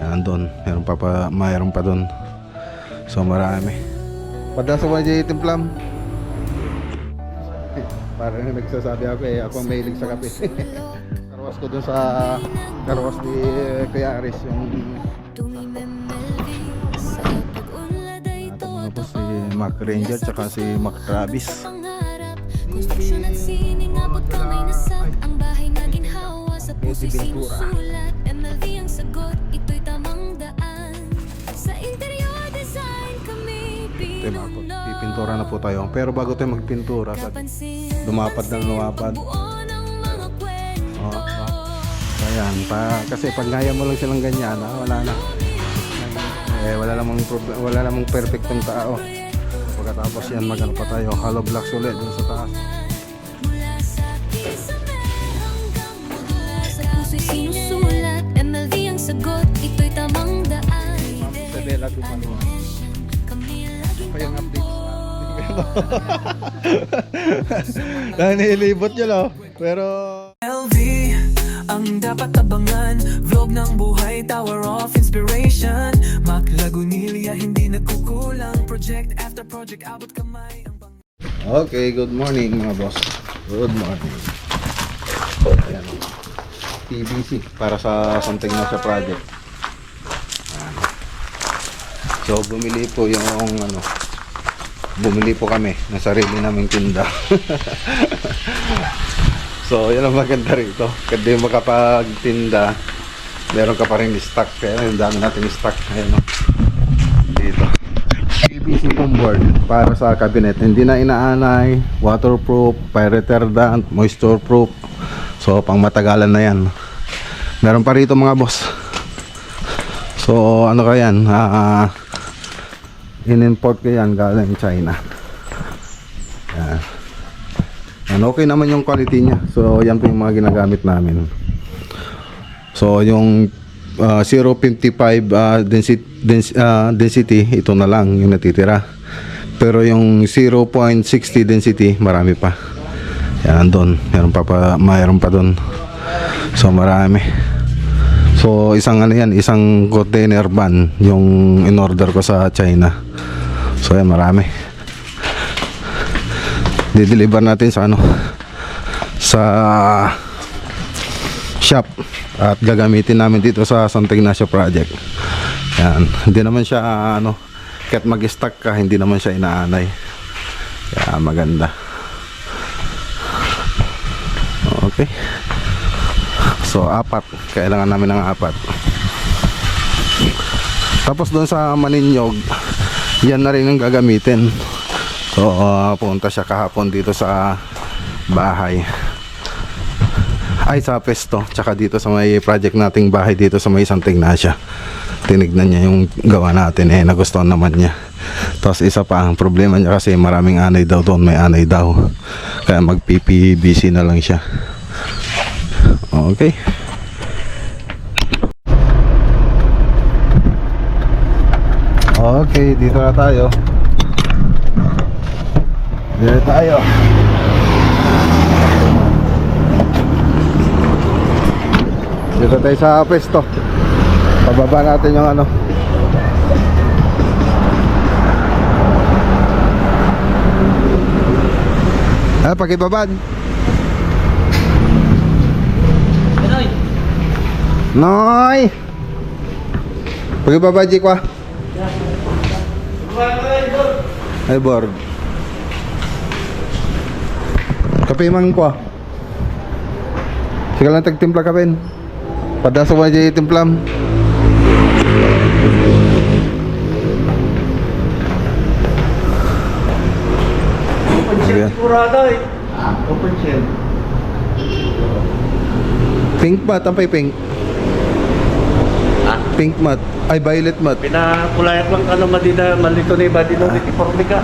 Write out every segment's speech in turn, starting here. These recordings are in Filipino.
Yan doon, mayroon pa doon. So marami. Padasa mo dyan timplam. Parang nagsasabi ako ako ang mahilig sa kape. Karwas ko doon sa karwas ni Kuya Aris yung ano si Mac Ranger tsaka si Mac Travis. Konstruksyon at sining abot kamay na sab ang bahay na ginhawa sa puso'y sinusulat. MLV ang sagot, ito'y tamang daan. Sa interior design kami pinuno. Pipintura na po tayo. Pero bago tayo magpintura, lumapad na lumapad. Ayan, kasi pag ngaya mo lang silang ganyan, wala na. Wala namang perfectong tao. Pagkatapos yan, magano pa tayo, hollow blocks ulit dun sa taas. Sa puso'y sinusulat, MLV ang sagot, ito'y tamang daan. Sabela tumaluwa. Pa yung update. Nilibot nyo lo. Pero LV ang dapat abangan. Vlog ng buhay, tower of inspiration. Mac Lagunilla, hindi nagkukulang. Project after project, abot kamay ang okay, good morning mga boss. Good morning. Ayan. PVC para sa something na sa project. Ayan. So bumili po kami ng sarili naming tinda. So yan ang maganda rito. Kasi makapagtinda, meron ka pa rin stock. Kaya yung dami natin stock. Ayan o. Dito PVC foam board para sa cabinet. Hindi na inaanay. Waterproof, fire retardant, moisture proof. So pang matagalan na yan. Meron pa rito mga boss. So ano ka yan, in-import ko yan galing China. Yan. And okay naman yung quality niya. So yan po yung mga ginagamit namin. So yung 0.55 density, ito na lang yung natitira. Pero yung 0.60 density, marami pa. Yan doon, mayroon pa doon. So marami. So isang isang container van yung in-order ko sa China. So yan, marami. Di-deliver natin sa sa shop at gagamitin namin dito sa Santa Ignacio project. Yan, hindi naman siya kahit mag-stock ka, hindi naman siya inaanay. Kaya maganda. Okay. So kailangan namin ng 4. Tapos doon sa Maninyog, yan na rin ang gagamitin. So punta siya kahapon dito sa bahay, sa pesto, tsaka dito sa may project nating bahay dito sa may Santa Ignacia. Tinignan niya yung gawa natin, nagustuhan naman niya. Tapos isa pa, ang problema niya kasi maraming anay daw doon, may anay daw. Kaya mag-PPVC na lang siya. Okay. Okay, dito na tayo. Dito tayo. Dito tayo sa pesto. Pababa natin yung pakibabad. Noy! Noy! Pakibabad, Jikwa. Ay, board. Kape mang ko. Sige lang tagtimpla ka pen. Padasa mo dyan timplam. Open shell sigurado eh. Open shell. Pink mat, ampay pink. Pink mat. Ay, violet mat. Pinakulayat lang madida, malito na iba din ng formica.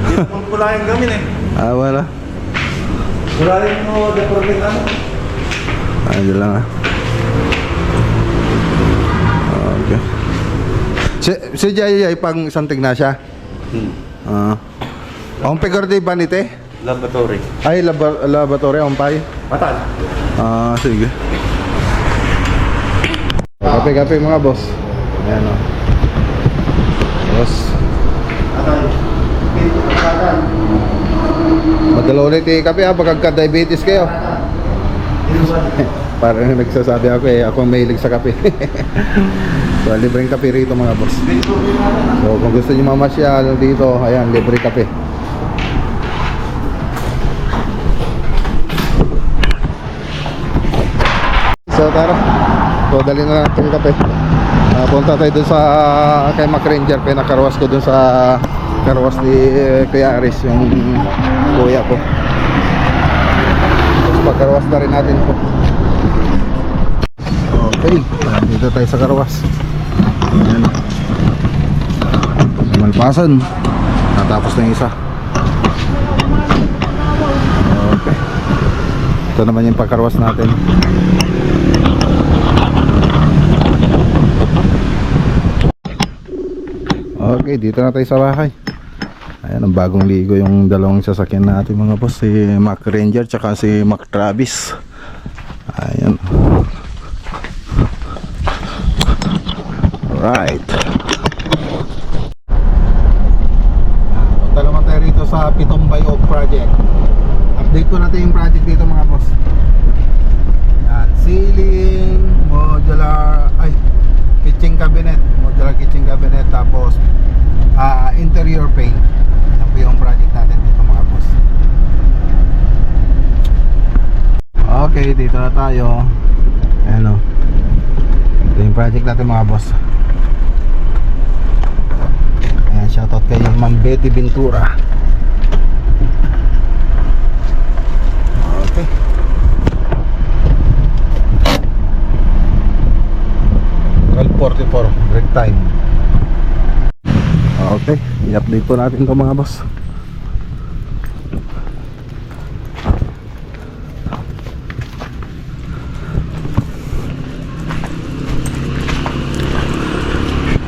Hindi mo kulayang gamin eh. Wala. Kulayang mo, de formica. Dyan lang Okay. Si Jaya pang Santa Ignacia. Ang pegar de banite? Laboratory. Ay, laboratory ang pay. Matan. Sige. Kape-kape mga boss. Ayan o. Boss. Madala ulit yung kape ha, pagka-diabetes kayo. Parang nagsasabi ako ako mahilig sa kape. So libreng kape rito mga boss. So kung gusto nyo mamasyal dito, ayan, libre kape. So tara, so dali na lang itong kape. Punta tayo dun sa kay Mac Ranger, pinakaruwas ko dun sa karuwas ni Kuya Aris, yung kuya ko. Tapos pagkaruwas na rin natin po. Okay, dito tayo sa karuwas. Ayan. Malpasan. Natapos na yung isa. Okay. Ito naman yung pagkaruwas natin. Okay, dito na tayo sa bahay. Ayan, ang bagong ligo yung dalawang sasakyan natin mga boss, si Mac Ranger tsaka si Mac Travis. Ayan. Alright. Punta naman tayo rito sa Pitong Bay Oak Project. Update ko natin yung project dito mga boss. Ayan, ceiling, modular, kitchen cabinet, modular kitchen cabinet, tapos interior paint. Yan po yung project natin dito mga boss. Okay, dito na tayo. Ayan o. Ito yung project natin mga boss. Ayan, shoutout kay Ma'am Betty Ventura. Okay. .44 break time. Okay, i-update po natin ito mga boss.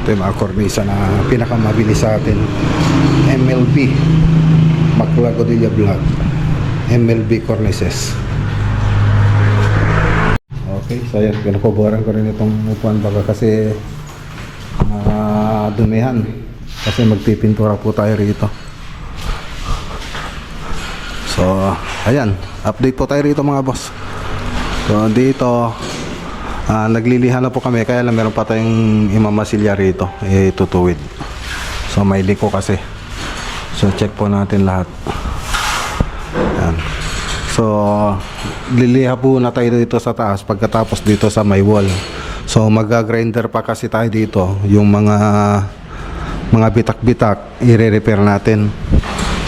Ito yung mga kornisa na pinakamabilis sa atin. MLB Maclagodilla Vlog, MLB cornices. Okay, so yan, pinapaboran ko rin itong upuan baka kasi dumihan kasi magpipintura po tayo rito. So ayan, update po tayo rito mga boss. So dito naglilihan na po kami, kaya lang meron pa tayong imamasilya rito, tutuwid. So may liko kasi, so check po natin lahat. Ayan. So liliha po na tayo dito sa taas, pagkatapos dito sa may wall. So mag-grinder pa kasi tayo dito, yung mga bitak-bitak i-repair natin.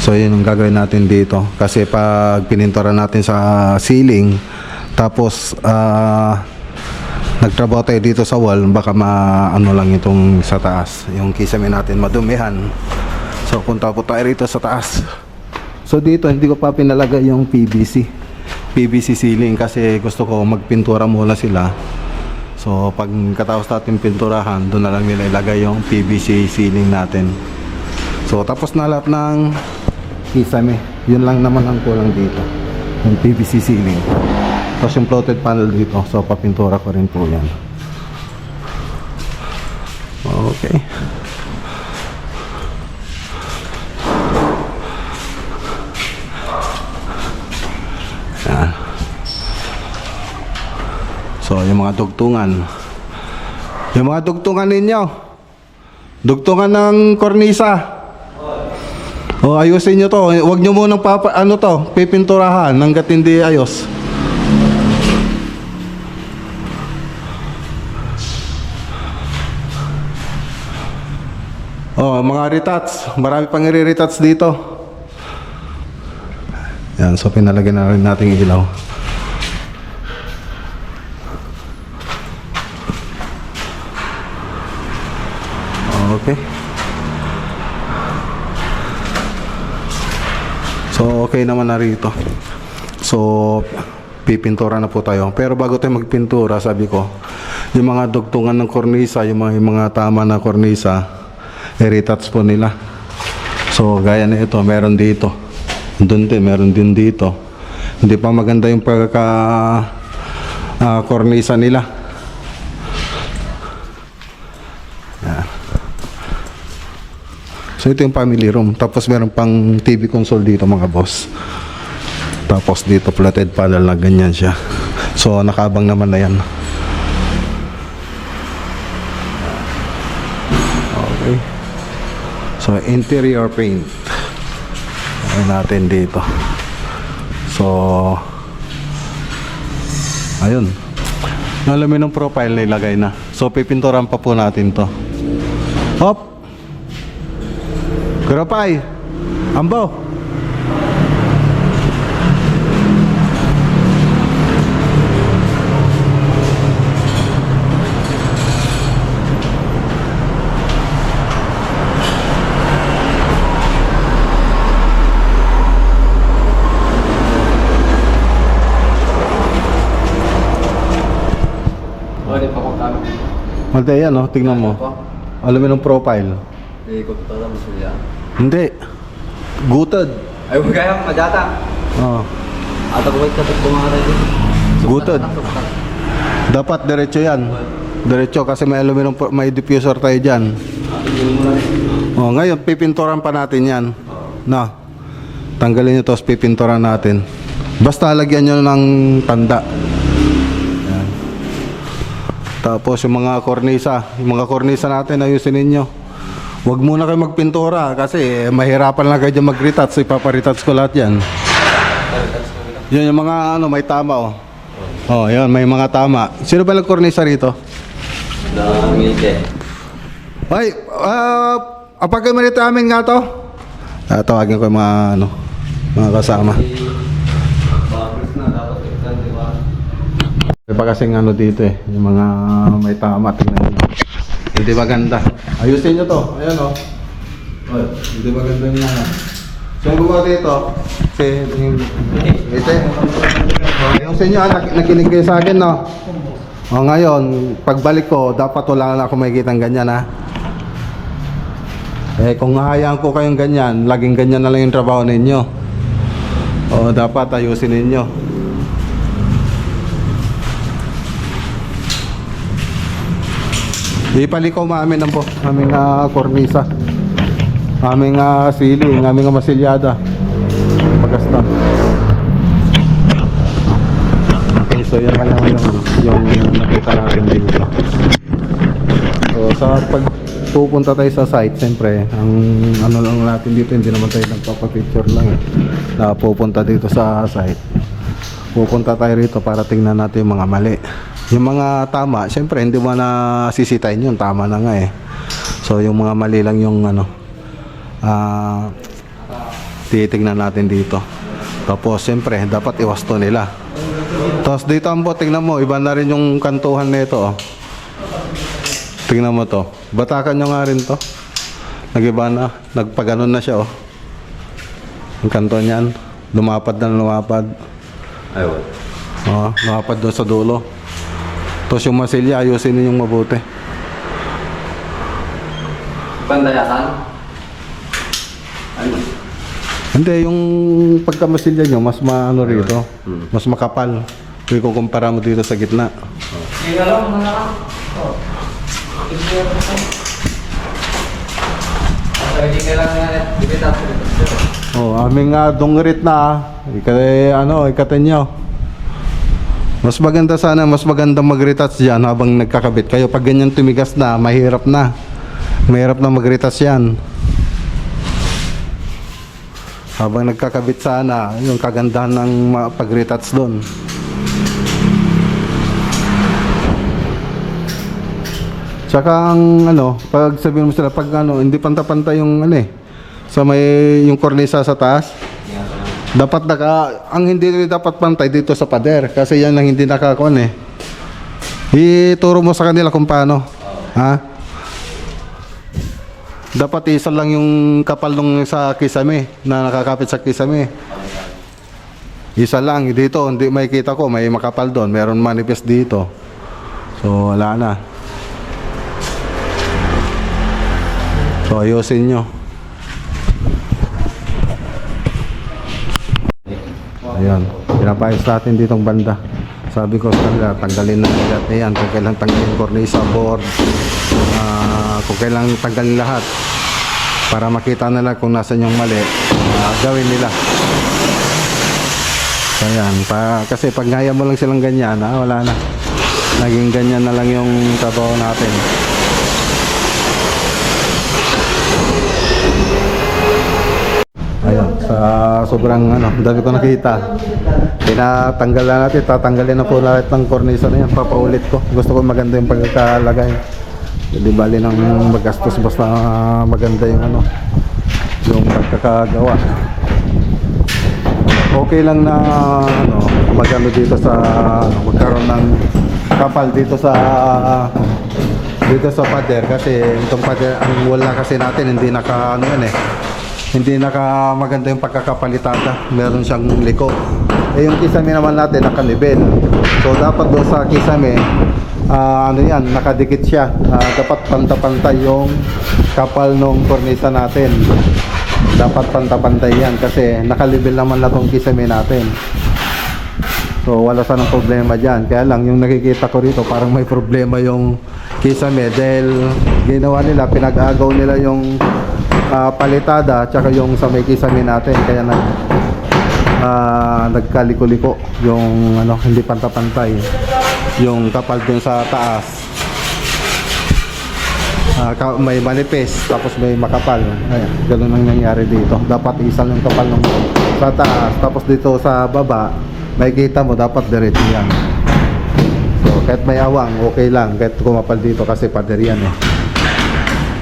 So yun yung gagawin natin dito, kasi pag pinintura natin sa ceiling tapos nagtrabaho tayo dito sa wall, baka maano lang itong sa taas, yung kisame natin madumihan. So punta po tayo rito sa taas. So dito hindi ko pa pinalagay yung PVC ceiling kasi gusto ko magpintura muna sila. So pag katapos natin pinturahan, doon na lang nila ilagay yung PVC ceiling natin. So tapos na lahat ng kisame. Yun lang naman ang kulang dito, yung PVC ceiling. Tapos yung floated panel dito, so papintura ko rin po yan. Okay. Yan. So yung mga dugtungan, ninyo, dugtungan ng kornisa. O ayusin nyo to, huwag nyo munang pipinturahan hanggat hindi ayos. Oh, mga retouch, marami pang i-retouch dito. Yan, so pinalagyan na rin natin ilaw. Okay. So okay naman na rito. So pipintura na po tayo. Pero bago tayo magpintura, sabi ko, yung mga dugtungan ng kornisa, yung mga tama na kornisa, i-retouch po nila. So gaya na ito, meron dito. Doon din, meron din dito. Hindi pa maganda yung pagka kornisa nila. So ito yung family room. Tapos meron pang TV console dito mga boss. Tapos dito flathead panel na ganyan siya. So nakabang naman na yan. Okay. So interior paint. Ayan natin dito. So ayun. Aluminum profile na ilagay na. So pipinturan pa po natin to. Hop! Kurapay! Ambo! Malta yan, oh. Tingnan mo. Aluminum profile. Hindi. Gutad. Ay, huwag kayang madata. Oh. At ako kapit ko mga tayo. Gutad. Dapat diretso yan. Diretso kasi may aluminum, may diffuser tayo dyan. Oh, ngayon, pipinturan pa natin yan. Na. Tanggalin nyo to, pipinturan natin. Basta lagyan nyo ng tanda. Yan. Tapos yung mga kornisa natin, ayusin ninyo. Huwag muna kayo magpintura kasi mahirapan lang kayo dyan mag-retouch. So ipaparitats ko lahat yan. Yan yung mga may tama oh. Oh, yan, may mga tama. Sino ba nag-kornisa rito? Ay, apag kayo manito amin nga to? Tawagin ko yung mga kasama. May pa kasing dito eh, yung mga may tama, tingnan nyo. Hindi maganda. Ayusin nyo to, ayan o. Hindi maganda yung So yung gumawa dito, ayusin nyo, nakinig kayo sa akin no. O ngayon, pagbalik ko, dapat wala na ako makikitang ganyan ha. Kung hahayaan ko kayong ganyan, laging ganyan na lang yung trabaho ninyo. O dapat ayusin ninyo. Ipaliko mamin ang po, aming kornisa, aming ceiling, aming masilyada, pagkasta. Okay, so yan lang yung nakita natin dito. So sa pagpupunta tayo sa site, siyempre, ang lang natin dito, hindi naman tayo nagpapapicture lang eh. Na pupunta dito sa site. Pupunta tayo rito para tingnan natin yung mga mali. Yung mga tama, siyempre hindi mo na sisitain yun, tama na nga eh. So yung mga mali lang yung titignan natin dito. Tapos siyempre dapat iwasto nila. Tapos dito ambo, tingnan mo, iba na rin yung kantuhan nito oh. Tingnan mo to, batakan nyo nga rin to. Nagiba na, nagpaganon na siya oh. Yung kanto niyan, lumapad na lumapad. Ayun. Oh, lumapad doon sa dulo. Tapos yung masilya, ayusin niyo yung mabuti. Pandayasan? Ano? Hindi, yung pagkamasilya nyo, mas maano rito, mas makapal. Kung ikukumpara mo dito sa gitna. Hindi lang, mga lang. Hindi ka lang dibitat. Oh, aming dungrit na ikatin nyo. Mas maganda sana, mas maganda mag-retouch dyan habang nagkakabit kayo. Pag ganyan tumigas na, mahirap na. Mahirap na mag-retouch yan. Habang nagkakabit sana, yung kagandahan ng pag-retouch doon. Tsaka ang pag sabihin mo sila, pag hindi panta-panta yung sa may yung kornisa sa taas. Dapat ang hindi dapat pantay dito sa pader kasi yan lang hindi nakakuan eh. Ituro mo sa kanila kung paano. Ha? Dapat isa lang yung kapal nung sa kisame na nakakapit sa kisame. Isa lang dito, hindi makikita ko, may makapal doon, meron manifest dito. So wala na. So ayusin nyo. Ayan, pinapayos natin ditong banda. Sabi ko sa kanila, tanggalin na lahat na yan. Kung kailang tanggalin cornisa, board, kung kailang tanggalin lahat para makita nila kung nasan yung mali, gawin nila. So yan, kasi pag ngaya mo lang silang ganyan, wala na, naging ganyan na lang yung trabaho natin. Ayan, sa sobrang dami ko nakita, tinatanggal na natin, tatanggalin na po lahat ng cornisa na yan, papaulit ko. Gusto ko maganda yung pagkakalagay, hindi bali ng magastos, basta maganda yung yung pagkakagawa. Okay lang na magano dito sa magkaroon ng kapal dito sa pader, kasi itong pader, ang wala kasi natin hindi naka hindi naka maganda yung pagkakapalitada, meron siyang liko. Yung kisame naman natin nakalibel, so dapat doon sa kisame yan, nakadikit siya, dapat pantay-pantay yung kapal ng kornisa natin, dapat pantay-pantay yan kasi nakalibel naman na itong kisame natin. So wala sanang problema dyan, kaya lang yung nakikita ko rito parang may problema yung kisame dahil ginawa nila, pinag-agaw nila yung palitada tsaka yung sa may kisame natin, kaya nagkaliko-liko yung hindi pantay-pantay yung kapal dun sa taas. May manipis tapos may makapal. Ayan, ganun ang nangyari dito. Dapat isa yung kapal ng sa taas, tapos dito sa baba makikita mo dapat diretso yan. So kahit may awang okay lang, kahit kumapal dito kasi pader yan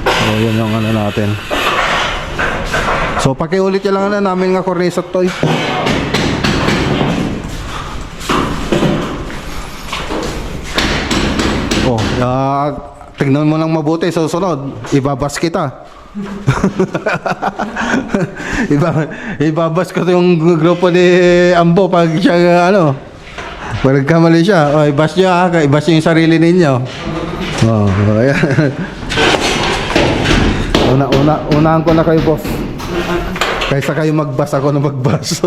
So yun yung natin. So pakiulit lang namin nga cornisa toy. Tignan mo lang mabuti sa susunod, ibabas kita. Ibabas ko yung grupo ni Ambo pag siya pag nagkamali siya. Ibas niyo ibas niyo yung sarili ninyo. Ayan. Unahan ko na kayo, boss. Kaysa kayo magbas, ako na magbas.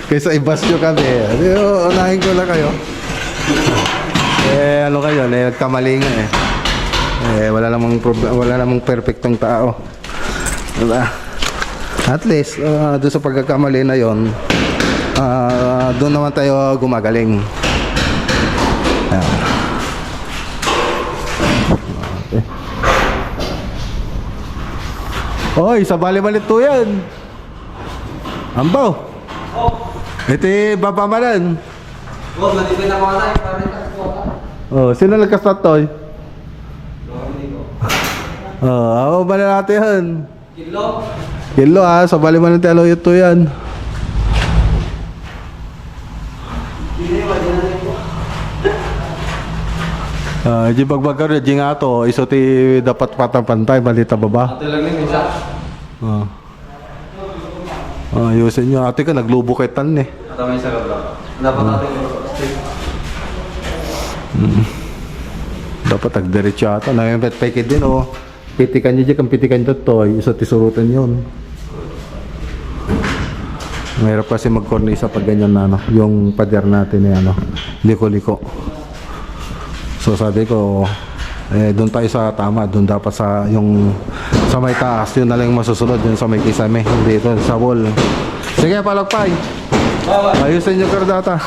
Kaysa ibas nyo kami, unahin ko na kayo. Kayo, nagkamali nga wala namang perfectong tao, diba? At least doon sa pagkakamali na yon, doon naman tayo gumagaling. Okay. Oy, sa bali-balit to yan. Ambaw. Ito babamalan. Matipid na mga tayo, Sino nagka-start toy? Ako ba na natin yan? Kilo sa bali-balit talo ito yan. Di bagbagaro di nga to, iso ti dapat patang-pantay balita baba. Ate lang yun, isa. Ayusin nyo, ate ka naglubo kay tan Ate may isa lang. Dapat natin stick. Dapat tagdiretso ata, nangyampet-pekid din pitikan nyo dyan, kang pitikan nyo to, iso ti surutan yun. Mahirap kasi mag-cornisa pag ganyan na yung pader natin liko-liko. So sabi ko, doon tayo sa tama, doon dapat sa may taas, yun na lang yung masusunod, yun sa may kisame, dito sa wall. Sige, palakpay. Ayusin nyo kardata.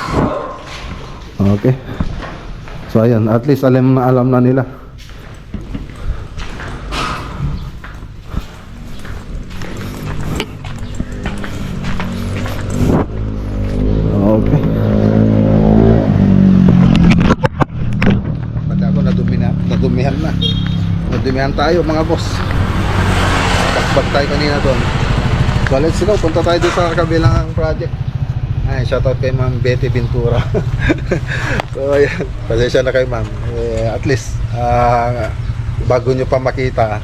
Okay. So ayan, at least alam na nila. Okay. Nadumihan tayo mga boss. Bagbag tayo kanina doon. So let's go, punta tayo doon sa kabilang project. Shoutout kay Ma'am Betty Ventura. So ayan, pasensya na kay Ma'am. At least bago nyo pa makita,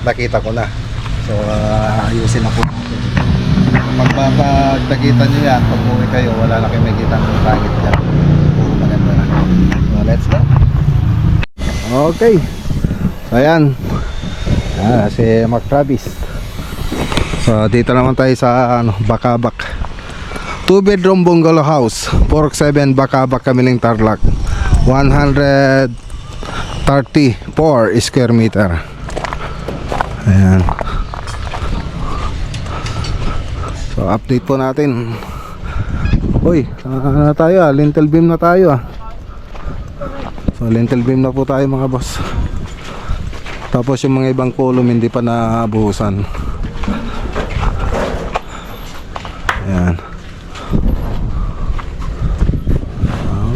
nakita ko na. So ayusin na po natin. Magpapagtakita nyo yan, pag uwi kayo, wala na kayo makita ng pangit dyan. Puro maganda na. So let's go. Okay. So ayan, si Mark Travis. So dito naman tayo sa Bakabak. 2-bedroom bungalow house, 407 Bakabak, Kamiling, Tarlac. 100 34 square meter. Ayan. So update po natin. Uy, na tayo lintel beam na tayo So lintel beam na po tayo mga boss. Tapos yung mga ibang column hindi pa nabuhusan. Ayan.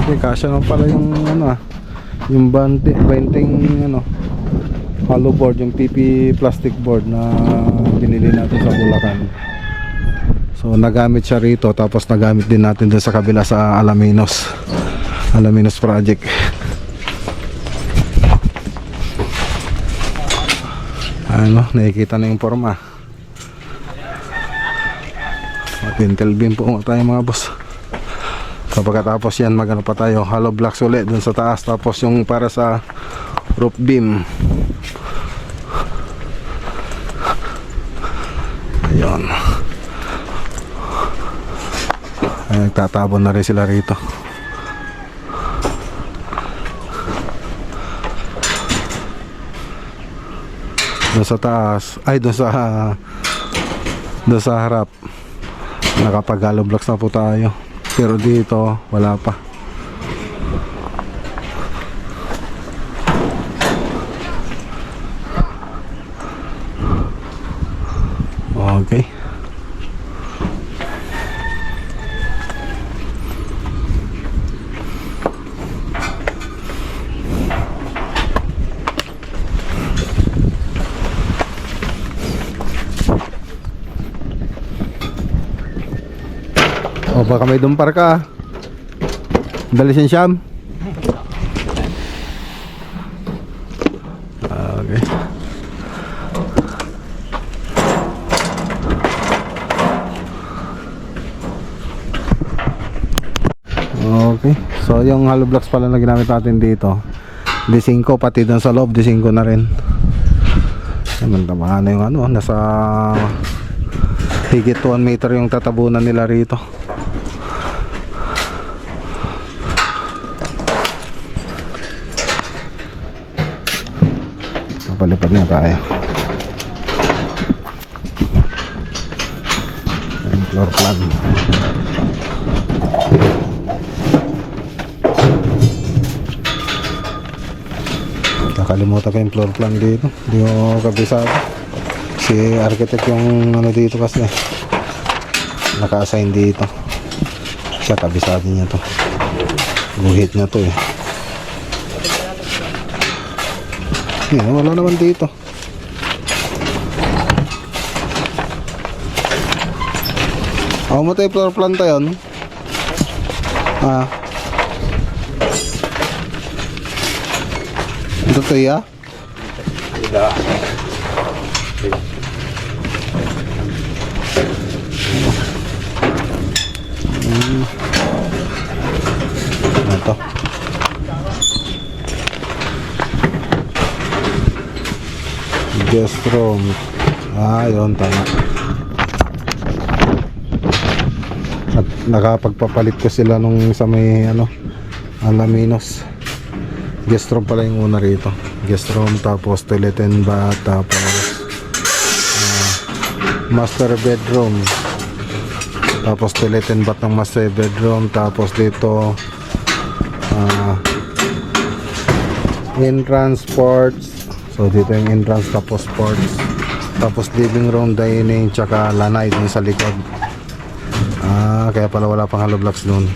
Okay, kasya na pala yung yung banting hollow board, yung PP plastic board na binili natin sa Bulacan. So nagamit siya rito, tapos nagamit din natin doon sa kabila sa Alaminos project. Nakikita na yung forma. Lintel beam po tayo mga boss. Pagkatapos yan magano pa tayo, hollow blocks ulit doon sa taas, tapos yung para sa roof beam. Ayun. Ay, nagtatabon na rin sila rito. Doon sa taas, ay doon sa harap nakapag-hollow blocks na po tayo, pero dito wala pa. Okay. O baka may dumpar ka. Dali siyam. Okay. Okay. So yung hollow blocks pala na ginamit natin dito, D5 pati doon sa loob, D5 na rin. Tamahan na yung nasa higit 1 meter yung tatabunan nila rito. Palipad na tayo. Yung floor plan. Nakalimutan ko yung floor plan dito. Hindi ko kabisado. Si architect yung dito kasi naka-assign dito. Siya kabisado niya to. Guhit niya to wala naman dito. Ako mo tayo floor plan tayo ito tayo ito guest room. Yun, tama. At nakapagpapalit ko sila nung sa may Alaminos. Guest room pala yung una rito. Guest room, tapos toilet and bath, tapos master bedroom, tapos toilet and bath ng master bedroom, tapos dito entrance ports. So dito yung entrance, tapos ports, tapos living room, dining, tsaka lanay dun sa likod. Kaya pala wala pang hollow blocks dun.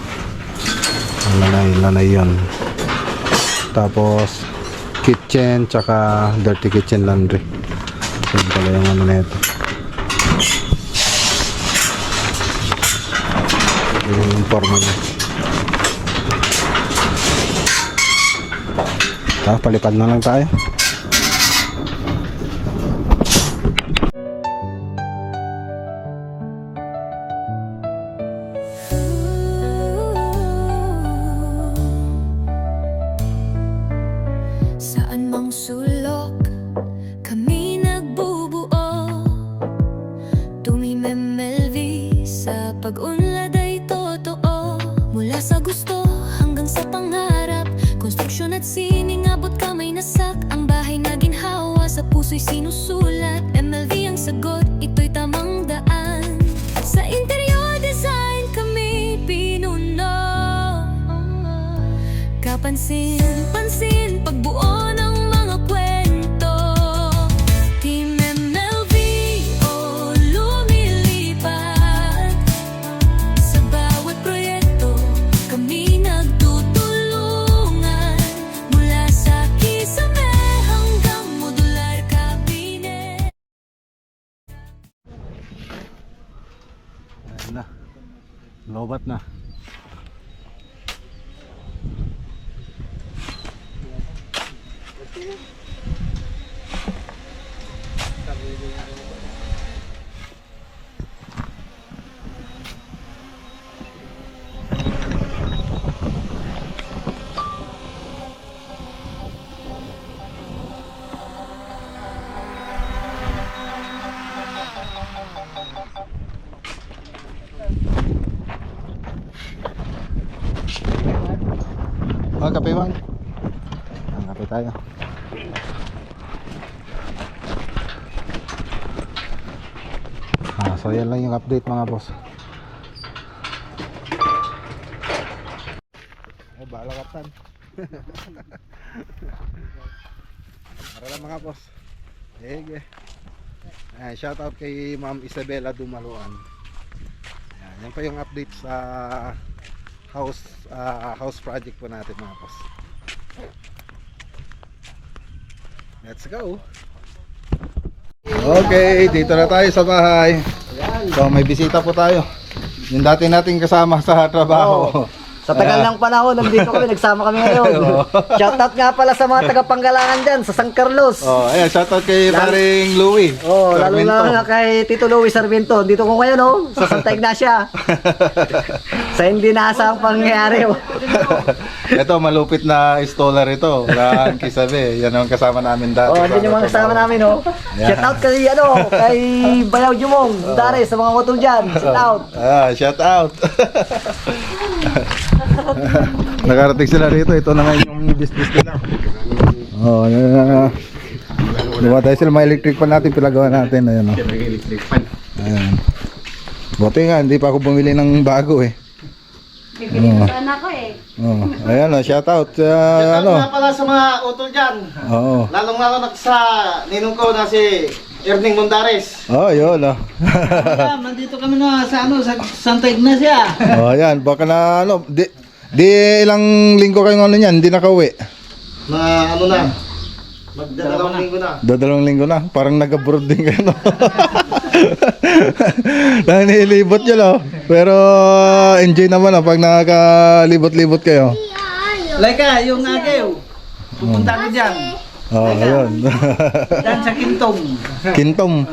Lanay yun. Tapos kitchen, tsaka dirty kitchen, laundry. So yun pala yung na ito. Yun yung forma niya. Palipad na lang tayo. Saan mang sulok kami nagbubuo, tumimemel sa pag-unlad ay totoo. Mula sa gusto hanggang sa pangarap, konstruksyon at sining abot kamay na puso'y sinusulat. MLV ang sagot, ito'y tamang daan. Sa interior design kami pinuno. Kapansin-pansin, pagbuo ng mga kwento. Team MLV, oh lumilipat. Sa bawat proyekto, kami nagtutulungan. Mula sa kisame hanggang modular cabinet. Ayan na. Lobat na. Oh, kape man. Kape tayo. So yan lang yung update mga boss. Ay, bahala kaptan. Para lang mga boss. Ege. Shout out kay Ma'am Isabela Dumaluan. Yan pa yung update sa house project po natin mga boss. Let's go. Okay, dito na tayo sa bahay. So may bisita po tayo. Yung dati nating kasama sa trabaho. Sa tagal ng panahon, nandito kami, nagsama kami ngayon. Shoutout nga pala sa mga taga-Panggalangan dyan, sa San Carlos. Ayan, shoutout kay paring Louie. Lalo na kay Tito Louie Sarmiento. Dito ko ngayon, sa Santa Ignacia. Sa hindi naasang pangyayari. Ito, malupit na installer ito. Ran Kisabe. Yan ang kasama namin dati. Andun yung mga kasama namin, Yeah. Shoutout kay Bayaw Jumong, Dare, sa mga motor dyan. Shoutout. Shoutout. Nakarating sila rito. Ito na nga yung business nila. Diba tayo sila, may electric pan natin, pinagawa natin. Ayan, electric pan. Ayan. Buti nga, hindi pa ako bumili ng bago eh. Bibili ko sana ako eh. Ayan, shoutout. Ano nga pala sa mga utol dyan. Oo. Lalong-lalo na sa ninong ko na si Erning Mondares. Yun. Nandito kami na sa sa Santa Ignacia. Ayan, baka na di ilang linggo kayong niyan, hindi nakauwi. Na na, magdadalawang linggo na. Dadalawang linggo na, parang nag-abroad din kayo, no? Nilibot nyo, no? Pero enjoy naman, pag nakakalibot-libot kayo. Laika, yung agaw. Pupunta ko dyan. Ayun. Dyan sa Kintom. Kintom.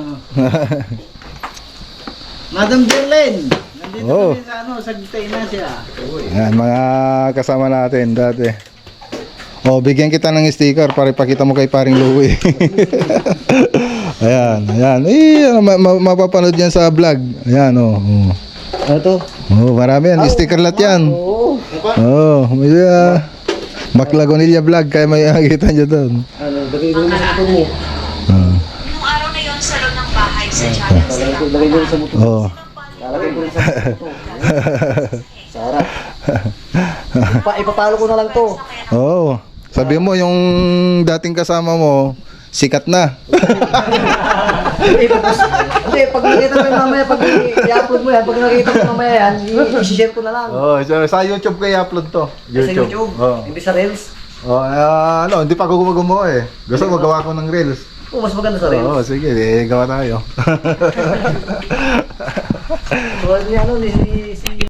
Madam Jerlyn. Nandito Oh. kami sa sa Santa Ignacia. Ayan, mga kasama natin dati. Bigyan kita ng sticker para ipakita mo kay paring Louie. Ayan. Mapapanood yan sa vlog. Ayan, Ano to? marami yan. Sticker lahat yan. May Maclagonilla vlog, kaya may nakikita nyo doon. Lagay ko na sa motor mo. Nung araw na yon sa loob ng bahay sa channel sila. Lagay ko na sa motor. Lalagay ko rin sa motor. Sara. Ipapalo ko na lang to. Sabi mo, yung dating kasama mo, sikat na. Hindi, pag nakita mo yung mamaya, pag i-upload mo yan, pag nakita mo mamaya yan, i-share ko na lang. Sa YouTube ko i-upload to. Sa YouTube, hindi sa Reels. Hindi pa ako gumawa eh. Gusto magawa ko ng Reels. Mas maganda sa Reels. Sige, gawa tayo. So, si